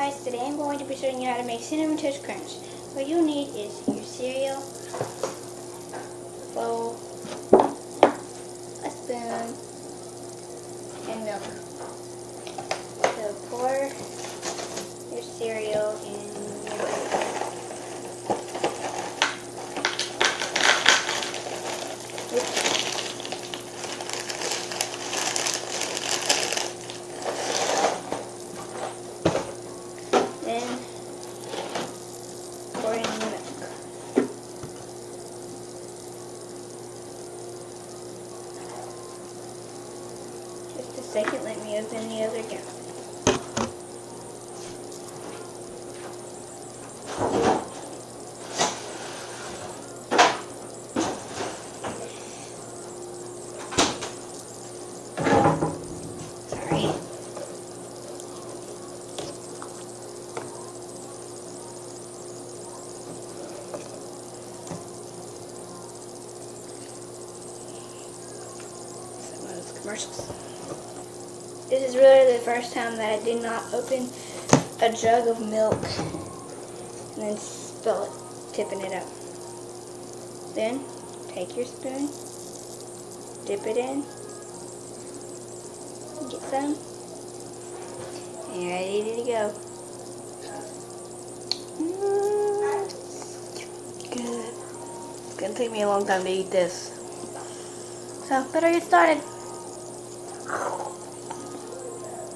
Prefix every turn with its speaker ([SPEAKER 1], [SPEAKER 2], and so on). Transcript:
[SPEAKER 1] guys, today I'm going to be showing you how to make Cinnamon Toast Crunch. What you'll need is your cereal, bowl, a spoon, and milk. So pour your cereal in your bowl. Then pour in the milk. Just a second, let me open the other gallon. Sorry. Commercials. This is really the first time that I did not open a jug of milk and then spill it, tipping it up. Then take your spoon, dip it in, get some, and you're ready to go. Good. It's gonna take me a long time to eat this, so better get started.